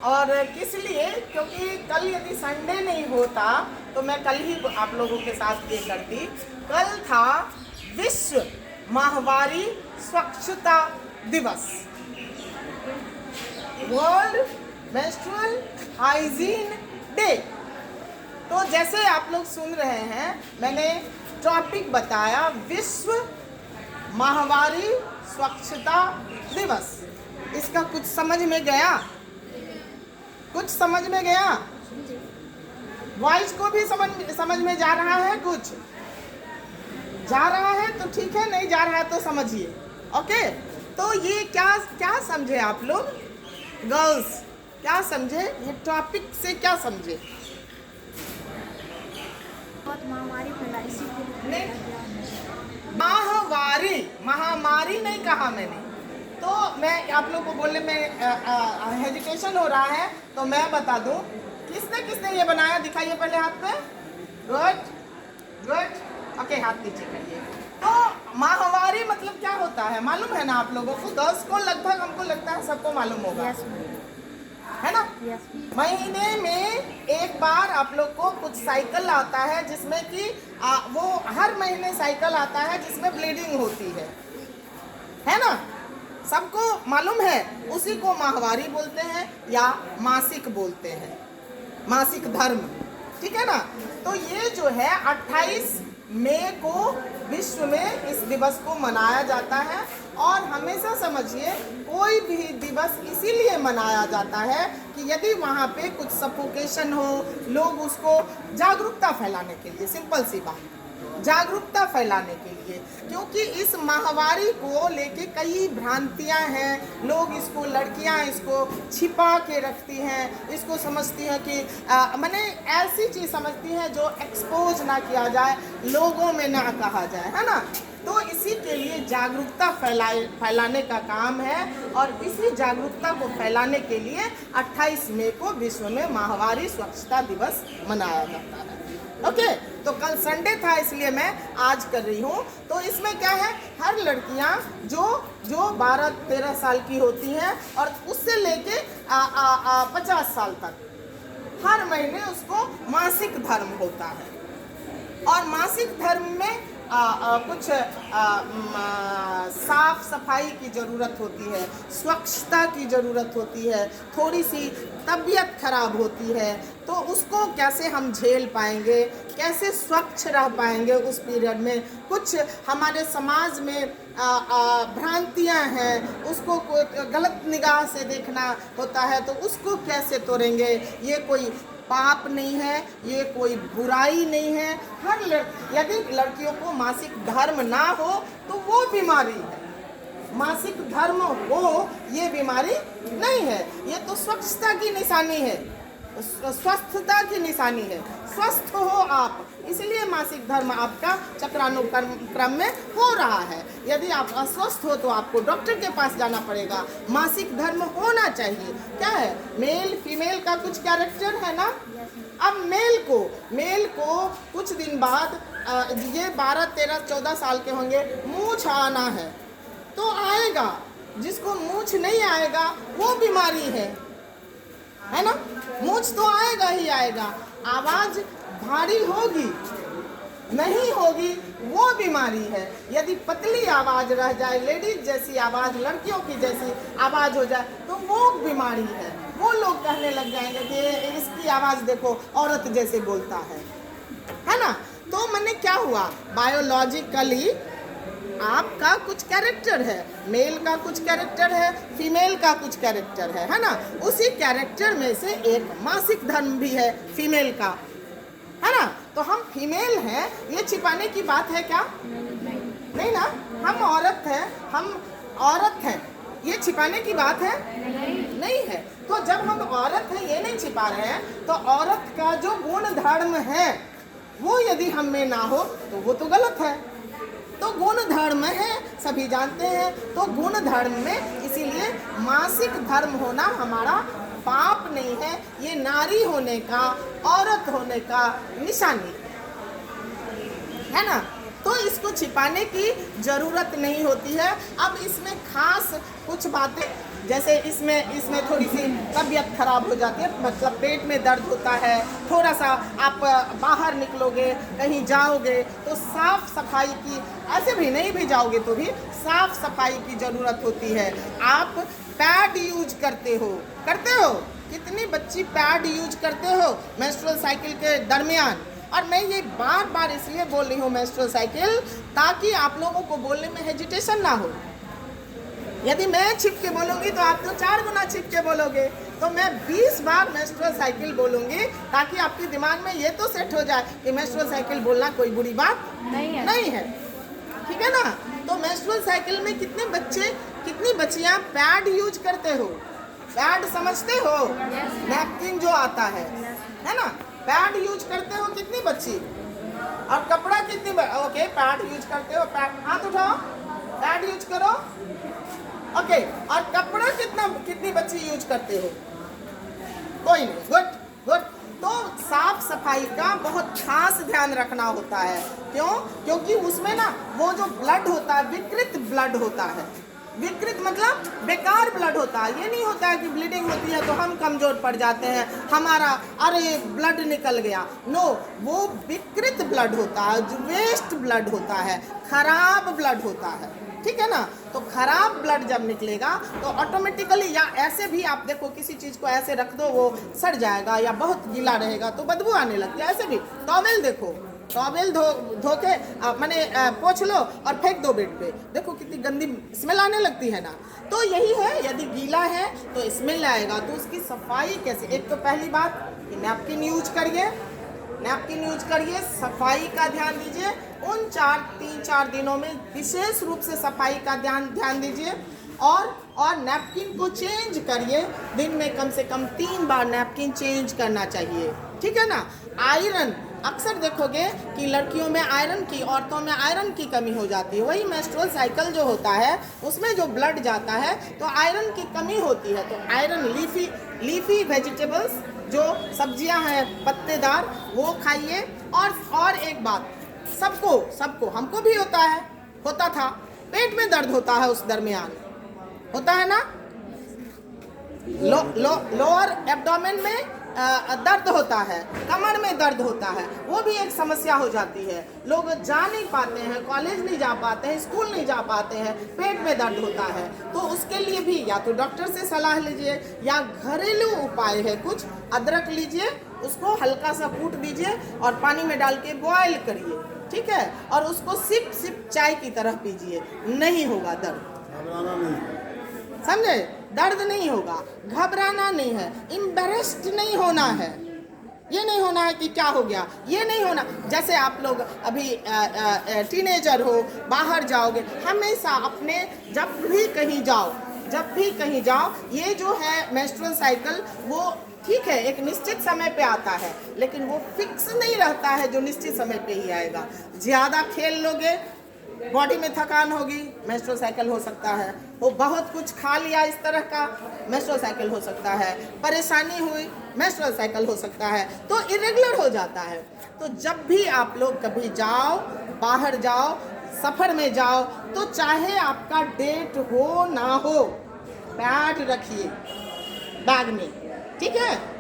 और किस लिए? क्योंकि कल यदि संडे नहीं होता तो मैं कल ही आप लोगों के साथ ये करती। कल था विश्व माहवारी स्वच्छता दिवस, वर्ल्ड मेंस्ट्रुअल हाइजीन डे। तो जैसे आप लोग सुन रहे हैं, मैंने टॉपिक बताया विश्व माहवारी स्वच्छता दिवस। इसका कुछ समझ में गया? कुछ समझ में गया? वॉइस को भी समझ में जा रहा है? कुछ जा रहा है तो ठीक है, नहीं जा रहा है तो समझिए। ओके, तो ये क्या समझे आप लोग गर्ल्स? क्या समझे ये टॉपिक से? क्या समझे? महामारी फैलाई नहीं, महामारी नहीं कहा मैंने। तो मैं आप लोग को बोलने में हेजिटेशन हो रहा है, तो मैं बता दूं किसने किसने ये बनाया। दिखाइए पहले हाथ पे। गुड गुड, ओके, हाथ नीचे करिए। तो माहवारी मतलब क्या होता है मालूम है ना आप लोगों को? गर्ल्स को लगभग, हमको लगता है सबको मालूम होगा, है ना? महीने में एक बार आप लोग को कुछ साइकिल आता है, जिसमें कि वो हर महीने साइकिल आता है जिसमें ब्लीडिंग होती है ना? सबको मालूम है। उसी को माहवारी बोलते हैं या मासिक बोलते हैं, मासिक धर्म, ठीक है ना? तो ये जो है 28 मई को विश्व में इस दिवस को मनाया जाता है। और हमेशा समझिए, कोई भी दिवस इसीलिए मनाया जाता है कि यदि वहाँ पे कुछ सफोकेशन हो, लोग उसको जागरूकता फैलाने के लिए, सिंपल सी बात, जागरूकता फैलाने के लिए। क्योंकि इस माहवारी को लेके कई भ्रांतियां हैं। लोग इसको, लड़कियां इसको छिपा के रखती हैं, इसको समझती हैं कि माने ऐसी चीज़ समझती हैं जो एक्सपोज ना किया जाए, लोगों में ना कहा जाए, है ना? तो इसी के लिए जागरूकता फैलाने का काम है। और इसी जागरूकता को फैलाने के लिए 28 मई को विश्व में माहवारी स्वच्छता दिवस मनाया जाता है। ओके, तो कल संडे था इसलिए मैं आज कर रही हूँ। तो इसमें क्या है, हर लड़कियाँ जो 12-13 साल की होती हैं और उससे लेके 50 साल तक, हर महीने उसको मासिक धर्म होता है। और मासिक धर्म में कुछ साफ सफाई की ज़रूरत होती है, स्वच्छता की ज़रूरत होती है, थोड़ी सी तबीयत खराब होती है। तो उसको कैसे हम झेल पाएंगे, कैसे स्वच्छ रह पाएंगे उस पीरियड में? कुछ हमारे समाज में भ्रांतियां हैं, उसको गलत निगाह से देखना होता है, तो उसको कैसे तोड़ेंगे? ये कोई पाप नहीं है, ये कोई बुराई नहीं है। यदि लड़कियों को मासिक धर्म ना हो तो वो बीमारी है, मासिक धर्म हो ये बीमारी नहीं है। ये तो स्वच्छता की निशानी है, स्वस्थता की निशानी है। स्वस्थ हो आप, इसलिए मासिक धर्म आपका चक्रानुक्रम में हो रहा है। यदि आप अस्वस्थ हो तो आपको डॉक्टर के पास जाना पड़ेगा। मासिक धर्म होना चाहिए। क्या है, मेल फीमेल का कुछ कैरेक्टर है ना? अब मेल को कुछ दिन बाद ये 12, 13, 14 साल के होंगे, मूंछ आना है तो आएगा। जिसको मूंछ नहीं आएगा वो बीमारी है ना? मूंछ तो आएगा ही आएगा। आवाज भारी होगी नहीं होगी वो बीमारी है। यदि पतली आवाज रह जाए, लेडीज जैसी आवाज, लड़कियों की जैसी आवाज हो जाए तो वो बीमारी है। वो लोग कहने लग जाएंगे कि इसकी आवाज देखो औरत जैसे बोलता है ना? तो मैंने क्या हुआ, बायोलॉजिकली आपका कुछ कैरेक्टर है, मेल का कुछ कैरेक्टर है, फीमेल का कुछ कैरेक्टर है ना? उसी कैरेक्टर में से एक मासिक धर्म भी है फीमेल का, है ना? तो हम फीमेल हैं, ये छिपाने की बात है क्या? नहीं ना, हम औरत हैं, ये छिपाने की बात है? नहीं है। तो जब हम औरत हैं, ये नहीं छिपा रहे हैं, तो औरत का जो गुण धर्म है वो यदि हम में ना हो तो वो तो गलत है। तो गुण धर्म है, सभी जानते हैं। तो गुण धर्म में इसीलिए मासिक धर्म होना हमारा पाप नहीं है, ये नारी होने का, औरत होने का निशानी है ना? तो इसको छिपाने की जरूरत नहीं होती है। अब इसमें खास कुछ बातें जैसे इसमें थोड़ी सी तबीयत खराब हो जाती है, मतलब पेट में दर्द होता है, थोड़ा सा आप बाहर निकलोगे, कहीं जाओगे तो साफ सफाई की, ऐसे भी नहीं भी जाओगे तो भी साफ सफाई की ज़रूरत होती है। आप पैड यूज करते हो कितनी बच्ची पैड यूज करते हो मेंस्ट्रुअल साइकिल के दरमियान? और मैं ये बार बार इसलिए बोल रही हूँ मेंस्ट्रुअल साइकिल, ताकि आप लोगों को बोलने में हेजिटेशन ना हो। यदि मैं छिप के बोलूँगी तो आप तो 4 गुना छिप के बोलोगे, तो मैं 20 बार मेंस्ट्रुअल साइकिल बोलूँगी ताकि आपके दिमाग में ये तो सेट हो जाए कि मेंस्ट्रुअल साइकिल बोलना कोई बुरी बात नहीं है। ठीक है ना? तो मेंस्ट्रुअल साइकिल में कितनी बच्चियाँ पैड यूज करते हो? पैड समझते हो? नैपकिन जो आता है ना, पैड यूज करते हो कितनी बच्ची? और कपड़ा ओके पैड यूज करते हो, पैड हाथ उठाओ, पैड यूज करो। ओके, और कपड़ा कितनी बच्ची यूज करते हो? कोई नहीं। गुड। तो साफ सफाई का बहुत खास ध्यान रखना होता है। क्यों? क्योंकि उसमें ना वो जो ब्लड होता है विकृत ब्लड होता है। विकृत मतलब बेकार ब्लड होता है। ये नहीं होता है कि ब्लीडिंग होती है तो हम कमजोर पड़ जाते हैं, हमारा अरे ब्लड निकल गया। नो, वो विकृत ब्लड होता है, जो वेस्ट ब्लड होता है, खराब ब्लड होता है। ठीक है ना? तो खराब ब्लड जब निकलेगा तो ऑटोमेटिकली, या ऐसे भी आप देखो किसी चीज़ को ऐसे रख दो वो सड़ जाएगा, या बहुत गीला रहेगा तो बदबू आने लगती है। ऐसे भी टॉवेल देखो, टॉवेल धो के मैंने पोंछ लो और फेंक दो बेड पे, देखो कितनी गंदी स्मेल आने लगती है ना। तो यही है, यदि गीला है तो स्मेल आएगा, तो उसकी सफाई कैसे? एक तो पहली बात कि नैपकिन यूज करिए, सफाई का ध्यान दीजिए। उन 3-4 दिनों में विशेष रूप से सफाई का ध्यान दीजिए, और नैपकिन को चेंज करिए। दिन में कम से कम 3 बार नैपकिन चेंज करना चाहिए। ठीक है ना? आयरन, अक्सर देखोगे कि लड़कियों में आयरन की, औरतों में आयरन की कमी हो जाती है। वही मेंस्ट्रुअल साइकिल जो होता है उसमें जो ब्लड जाता है तो आयरन की कमी होती है। तो आयरन, लीफी वेजिटेबल्स, जो सब्जियां हैं पत्तेदार, वो खाइए। और एक बात, सबको हमको भी होता था, पेट में दर्द होता है उस दरमियान, होता है ना? लोअर एब्डोमेन में दर्द होता है, कमर में दर्द होता है, वो भी एक समस्या हो जाती है। लोग जा नहीं पाते हैं, कॉलेज नहीं जा पाते हैं, स्कूल नहीं जा पाते हैं, पेट में दर्द होता है। तो उसके लिए भी या तो डॉक्टर से सलाह लीजिए, या घरेलू उपाय है कुछ, अदरक लीजिए, उसको हल्का सा कूट दीजिए और पानी में डाल के बॉयल करिए। ठीक है? और उसको सिप चाय की तरह पीजिए, नहीं होगा दर्द। समझे? दर्द नहीं होगा, घबराना नहीं है, एम्बैरेस्ड नहीं होना है। ये नहीं होना है कि क्या हो गया, ये नहीं होना। जैसे आप लोग अभी टीनेजर हो, बाहर जाओगे, हमेशा अपने जब भी कहीं जाओ, ये जो है मेंस्ट्रुअल साइकिल, वो ठीक है एक निश्चित समय पे आता है, लेकिन वो फिक्स नहीं रहता है जो निश्चित समय पे ही आएगा। ज़्यादा खेल लोगे, बॉडी में थकान होगी, मेंस्ट्रुअल साइकिल हो सकता है। वो बहुत कुछ खा लिया इस तरह का, मेंस्ट्रुअल साइकिल हो सकता है। परेशानी हुई, मेंस्ट्रुअल साइकिल हो सकता है। तो इरेगुलर हो जाता है। तो जब भी आप लोग कभी जाओ, बाहर जाओ, सफ़र में जाओ, तो चाहे आपका डेट हो ना हो, पैड रखिए बैग में। ठीक है?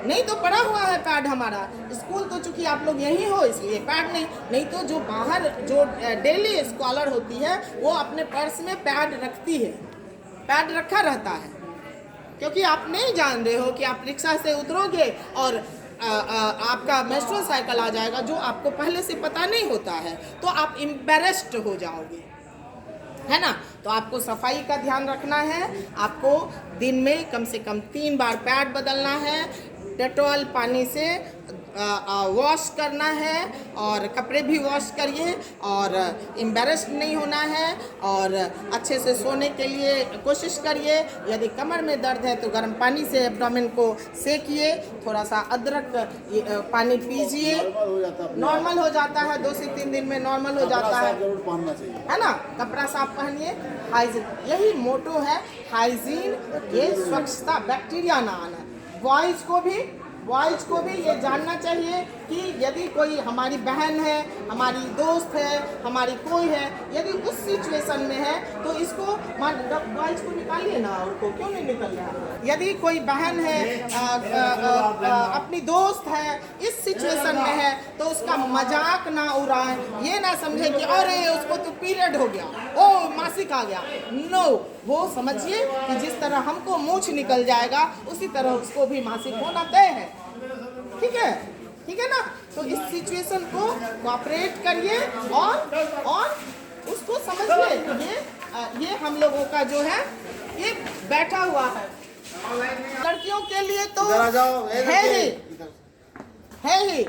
नहीं तो पड़ा हुआ है पैड हमारा, स्कूल तो चूंकि आप लोग यहीं हो इसलिए पैड नहीं तो जो बाहर जो डेली स्कॉलर होती है वो अपने पर्स में पैड रखती है, पैड रखा रहता है। क्योंकि आप नहीं जान रहे हो कि आप रिक्शा से उतरोगे और आपका मेंस्ट्रुअल साइकिल आ जाएगा, जो आपको पहले से पता नहीं होता है, तो आप एम्बैरेस्ड हो जाओगे, है ना? तो आपको सफाई का ध्यान रखना है। आपको दिन में कम से कम 3 बार पैड बदलना है, डेटॉल पानी से वॉश करना है, और कपड़े भी वॉश करिए, और एम्बैरेस्ड नहीं होना है, और अच्छे से सोने के लिए कोशिश करिए। यदि कमर में दर्द है तो गर्म पानी से एब्डोमेन को सेकिए, थोड़ा सा अदरक पानी पीजिए, नॉर्मल हो जाता है, 2 से 3 दिन में नॉर्मल हो जाता है ना? कपड़ा साफ पहनिए, हाइजीन, यही मोटो है, हाइजीन, ये स्वच्छता, बैक्टीरिया ना आना। बॉयज़ को भी बॉयज को भी ये जानना चाहिए कि यदि कोई हमारी बहन है, हमारी दोस्त है, हमारी कोई है, यदि उस सिचुएशन में है तो इसको बॉयज को निकालिए ना, उनको क्यों नहीं निकल रहा। यदि कोई बहन है अपनी दोस्त है इस सिचुएशन में है तो उसका मजाक ना उड़ाए, ये ना समझे कि अरे उसको तो पीरियड हो गया, ओ मासिक आ गया। नो, वो समझिए कि जिस तरह हमको मूंछ निकल जाएगा उसी तरह उसको भी मासिक होना तय है। ठीक है, ठीक है ना। तो इस सिचुएशन को कोऑपरेट करिए और उसको समझिए। ये हम लोगों का जो है ये बैठा हुआ है। लड़कियों के लिए तो है ही।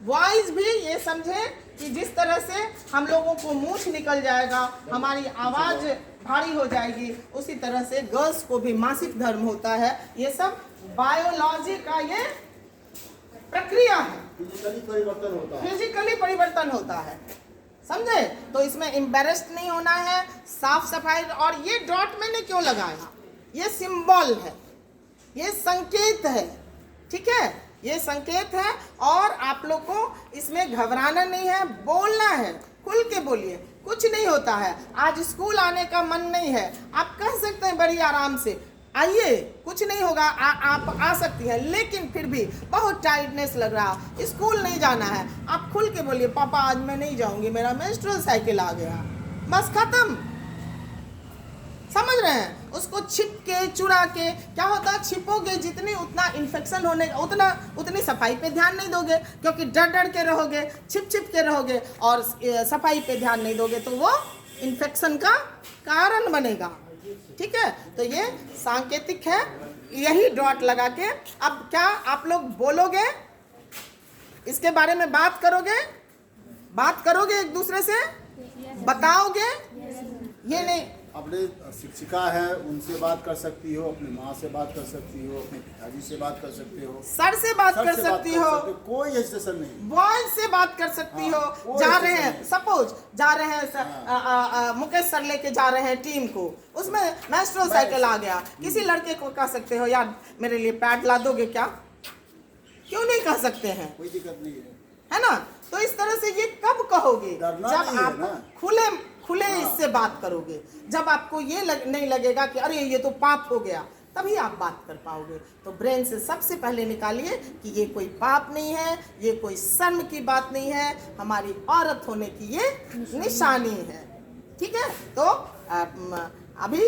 बॉयज भी ये समझे कि जिस तरह से हम लोगों को मूंछ निकल जाएगा, हमारी आवाज भारी हो जाएगी, उसी तरह से गर्ल्स को भी मासिक धर्म होता है। ये सब बायोलॉजी का ये प्रक्रिया है, फिजिकली परिवर्तन होता है, समझे। तो इसमें एम्बैरेस्ड नहीं होना है, साफ सफाई। और ये डॉट मैंने क्यों लगाया, ये सिंबल है, ये संकेत है, ठीक है, ये संकेत है। और आप लोग को इसमें घबराना नहीं है, बोलना है, खुल के बोलिए, कुछ नहीं होता है। आज स्कूल आने का मन नहीं है, आप कह सकते हैं बड़ी आराम से आइए, कुछ नहीं होगा, आप आ सकती हैं। लेकिन फिर भी बहुत टायर्डनेस लग रहा, स्कूल नहीं जाना है, आप खुल के बोलिए पापा आज मैं नहीं जाऊंगी, मेरा मेंस्ट्रुअल साइकिल आ गया, बस खत्म। समझ रहे हैं। उसको छिप के चुरा के क्या होता है, छिपोगे जितनी उतना इन्फेक्शन होने उतनी सफाई पे ध्यान नहीं दोगे, क्योंकि डर के रहोगे, छिप के रहोगे और सफाई पे ध्यान नहीं दोगे तो वो इन्फेक्शन का कारण बनेगा। ठीक है, तो ये सांकेतिक है, यही डॉट लगा के। अब क्या आप लोग बोलोगे, इसके बारे में बात करोगे एक दूसरे से, बताओगे। ये नहीं, अपने शिक्षिका है उनसे बात कर सकती हो, अपनी माँ से बात कर सकती हो, अपने पिताजी से बात कर सकते हो, सर से बात कर सकती हो, कोई हेजिटेशन नहीं, बॉय से बात कर सकती हो। जा रहे हैं, सपोज जा रहे हैं मुकेश सर लेके जा रहे हैं टीम को, उसमें मेंस्ट्रुअल साइकिल आ गया, किसी लड़के को कह सकते हो यार मेरे लिए पैड ला दोगे क्या, क्यों नहीं कह सकते हैं, कोई दिक्कत नहीं है ना। तो इस तरह से ये कब कहोगे, जब आप खुले इससे बात करोगे, जब आपको ये नहीं लगेगा कि अरे ये तो पाप हो गया, तभी आप बात कर पाओगे। तो ब्रेन से सबसे पहले निकालिए कि ये कोई पाप नहीं है, ये कोई शर्म की बात नहीं है, हमारी औरत होने की ये निशानी है। ठीक है, तो अभी